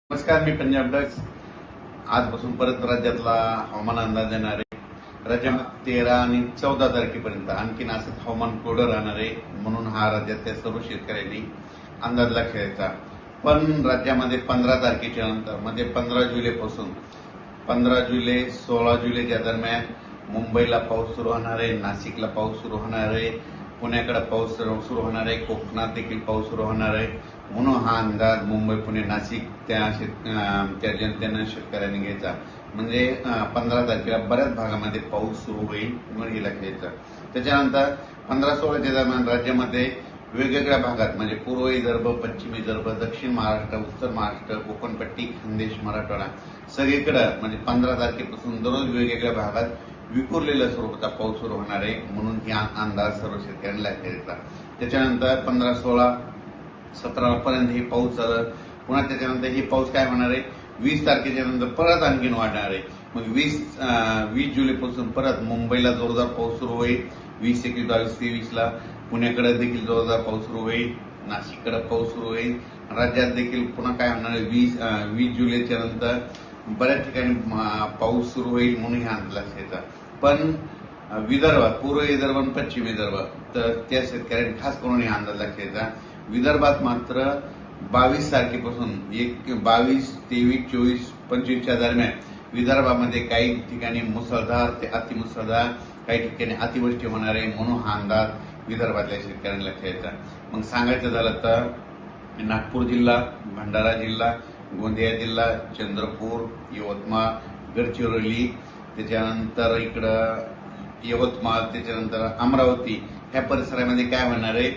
नमस्कार, मी पंजाब डक्स. आजपासून परत राज्यातला हवामान अंदाज देणार आहे. राज्यामध्ये 13 आणि 14 तारखेपर्यंत आणखीन असंच हवामान कोरडं राहणार आहे, म्हणून हा राज्यातल्या सर्व शेतकऱ्यांनी अंदाज लक्षात घ्यायचा. पण राज्यामध्ये 15 तारखेच्या नंतर म्हणजे 15 जुलैपासून 15 जुलै 16 जुलैच्या दरम्यान मुंबईला पाऊस सुरू होणार आहे, नाशिकला पाऊस सुरू होणार आहे, पुण्याकडे पाऊस सुरू होणार आहे, कोकणात देखील पाऊस सुरू होणार आहे. म्हणून हा अंदाज मुंबई, पुणे, नाशिक त्या जनतेनं शेतकऱ्यांनी घ्यायचा. म्हणजे 15 तारखेला बऱ्याच भागामध्ये पाऊस सुरू होईल म्हणून हे लक्षात घ्यायचं. त्याच्यानंतर 15-16च्या दरम्यान राज्यामध्ये वेगवेगळ्या भागात म्हणजे पूर्व विदर्भ, पश्चिम विदर्भ, दक्षिण महाराष्ट्र, उत्तर महाराष्ट्र, कोकणपट्टी, खानदेश, मराठवाडा सगळीकडे म्हणजे 15 तारखेपासून दररोज वेगवेगळ्या भागात विखुरलेल्या स्वरूपाचा पाऊस सुरू होणार आहे. म्हणून ही अंदाज सर्व शेतकऱ्यांना लक्षात घ्यायचा. त्याच्यानंतर 15, 16, 17 पर्यंत हे पाऊस चालत. पुन्हा त्याच्यानंतर हे पाऊस काय होणार आहे, 20 तारखेच्या नंतर परत आणखीन वाढणार आहे. मग 20 जुलैपासून परत मुंबईला जोरदार पाऊस सुरू होईल. 20, 21, 22, 23ला पुण्याकडे देखील जोरदार पाऊस सुरू होईल, नाशिककडे पाऊस सुरू होईल. राज्यात देखील पुन्हा काय होणार आहे, 20 जुलैच्या नंतर बऱ्याच ठिकाणी पाऊस सुरू होईल म्हणून हे अंदाज लक्षात घ्यायचा. पण विदर्भात, पूर्व विदर्भ आणि पश्चिम विदर्भ, तर त्या शेतकऱ्यांनी खास करून हे अंदाज लक्षात घ्यायचा. विदर्भात मात्र 22 तारखेपासून 22, 23, 24, 25च्या दरम्यान विदर्भामध्ये काही ठिकाणी मुसळधार ते अतिमुसळधार, काही ठिकाणी अतिवृष्टी होणार आहे. म्हणून हा अंदाज विदर्भातल्या शेतकऱ्यांना लक्षात घ्यायचा. मग सांगायचं झालं तर नागपूर जिल्हा, भंडारा जिल्हा, गोंदिया जिल्हा, चंद्रपूर, यवतमाळ, गडचिरोली, त्याच्यानंतर इकडं यवतमाळ, त्याच्यानंतर अमरावती ह्या परिसरामध्ये काय होणार आहे,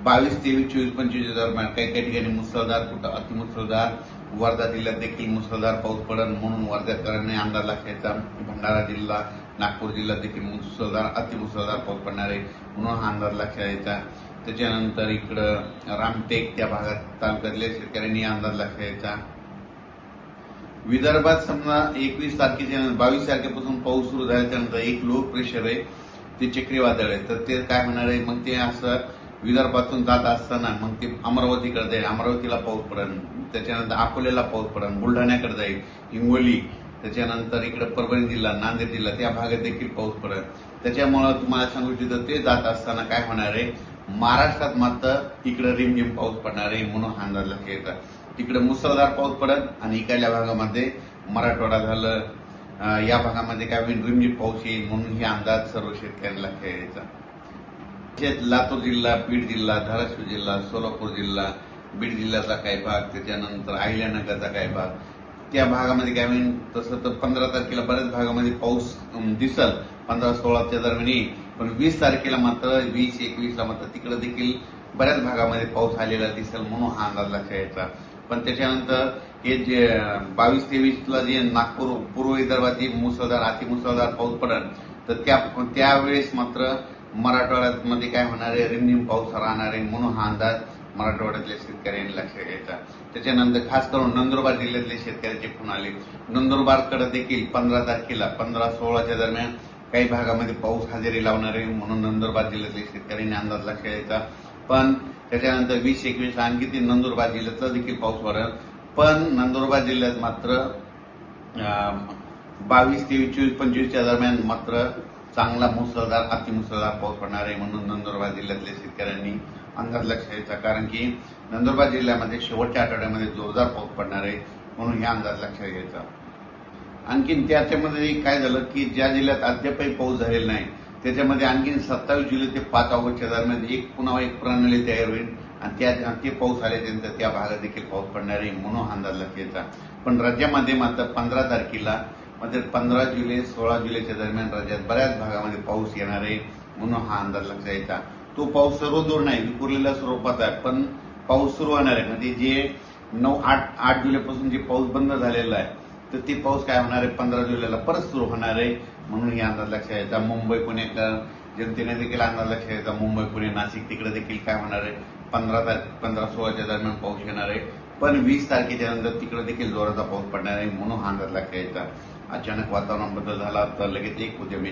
22, 23, 24, 25 दरम्यान काही काही ठिकाणी मुसळधार, कुठं अतिमुसळधार, वर्धा जिल्ह्यात देखील मुसळधार पाऊस पडेल म्हणून वर्ध्याकरांनी अंदाज लक्षात घ्यायचा. भंडारा जिल्हा, नागपूर जिल्ह्यात देखील मुसळधार, अतिमुसळधार पाऊस पडणार आहे म्हणून हा अंदाज लक्षात घ्यायचा. त्याच्यानंतर इकडं रामटेक त्या भागात तालुक्यातल्या शेतकऱ्यांनी अंदाज लक्षात घ्यायचा. विदर्भात समजा 21 तारखेच्या 22 तारखेपासून पाऊस सुरू झाल्याच्यानंतर एक लो प्रेशर आहे, ते चक्रीवादळ आहे. तर ते काय होणार आहे, मग ते असं विदर्भातून जात असताना मग ते अमरावतीकडे जाईल, अमरावतीला पाऊस पडेल, त्याच्यानंतर अकोल्याला पाऊस पडेल, बुलढाण्याकडे जाईल, हिंगोली, त्याच्यानंतर इकडे परभणी जिल्हा, नांदेड जिल्हा त्या भागात देखील पाऊस पडेल. त्याच्यामुळे तुम्हाला सांगू इच्छितो, ते जात असताना काय होणार आहे, महाराष्ट्रात मात्र इकडे रिमझिम पाऊस पडणार आहे म्हणून हा अंदाज लक्षात घ्यायचा. तिकडे मुसळधार पाऊस पडेल आणि इकडल्या भागामध्ये मराठवाडा झालं, या भागामध्ये काय होईल, रिमझिम पाऊस येईल म्हणून हे अंदाज सर्व शेतकऱ्यांना लक्षात घ्यायचा. लातूर जिल्हा, बीड जिल्हा, धाराशिव जिल्हा, सोलापूर जिल्हा, बीड जिल्ह्याचा काही भाग, त्याच्यानंतर अहिल्यानगरचा काही भाग, त्या भागामध्ये काय होईल, तसं तर 15 तारखेला बऱ्याच भागामध्ये पाऊस दिसल, 15-16च्या दरम्यान येईल. पण 20 तारखेला मात्र 20, 21ला मात्र तिकडे देखील बऱ्याच भागामध्ये पाऊस आलेला दिसेल म्हणून हा अंदाज लक्षात घ्यायचा. पण त्याच्यानंतर हे जे 22-23ला जे नागपूर, पूर्व विदर्भात मुसळधार, अतिमुसळधार पाऊस पडेल, तर त्यावेळेस मात्र मराठवाड्यामध्ये काय होणार आहे, रिमझिम पाऊस राहणार आहे म्हणून हा अंदाज मराठवाड्यातल्या शेतकऱ्यांनी लक्षात घ्यायचा. त्याच्यानंतर खास करून नंदुरबार जिल्ह्यातले शेतकऱ्याचे फोन आले. नंदुरबारकडे देखील 15 तारखेला 15-16च्या दरम्यान काही भागामध्ये पाऊस हजेरी लावणार आहे म्हणून नंदुरबार जिल्ह्यातल्या शेतकऱ्यांनी अंदाज लक्षात घ्यायचा. पण त्याच्यानंतर 20-21ला आणखी ते नंदुरबार जिल्ह्यातला देखील पाऊस पडेल. पण नंदुरबार जिल्ह्यात मात्र 22, 23, 24, 25च्या दरम्यान मात्र चांगला मुसळधार, अतिमुसळधार पाऊस पडणार आहे म्हणून नंदुरबार जिल्ह्यातल्या शेतकऱ्यांनी अंदाज लक्षात घ्यायचा. कारण की नंदुरबार जिल्ह्यामध्ये शेवटच्या आठवड्यामध्ये जोरदार पाऊस पडणार आहे म्हणून हे अंदाज लक्षात घ्यायचा. आणखीन त्याच्यामध्ये काय झालं की ज्या जिल्ह्यात अद्यापही पाऊस झालेला नाही त्याच्यामध्ये आणखीन 27 जुलै ते 5 ऑगस्टच्या दरम्यान पुन्हा एक प्रणाली तयार होईल आणि ते पाऊस आल्याच्यानंतर त्या भागात देखील पाऊस पडणार आहे म्हणून अंदाज लक्षात घ्यायचा. पण राज्यामध्ये मात्र 15 तारखेला म्हणजे 15 जुलै 16 जुलैच्या दरम्यान राज्यात बऱ्याच भागामध्ये पाऊस येणार आहे म्हणून हा अंदाज लक्षात घ्यायचा. तो पाऊस सर्वदूर नाही, विखुरलेल्या स्वरूपात आहे, पण पाऊस सुरू होणार आहे. म्हणजे जे 8 जुलैपासून जे पाऊस बंद झालेला आहे तर ते पाऊस काय होणार आहे, 15 जुलैला परत सुरू होणार आहे म्हणून हे अंदाज लक्षात घ्यायचा. मुंबई, पुणेकर जनतेने देखील अंदाज लक्षात घ्यायचा. मुंबई, पुणे, नाशिक तिकडे देखील काय होणार आहे, 15-16च्या दरम्यान पाऊस येणार आहे. पण 20 तारखेच्या नंतर तिकडे देखील जोराचा पाऊस पडणार आहे म्हणून हा अंदाज लक्षात घ्यायचा. अचानक वातावरण बदल झाला तर लगेच एक उद्यमी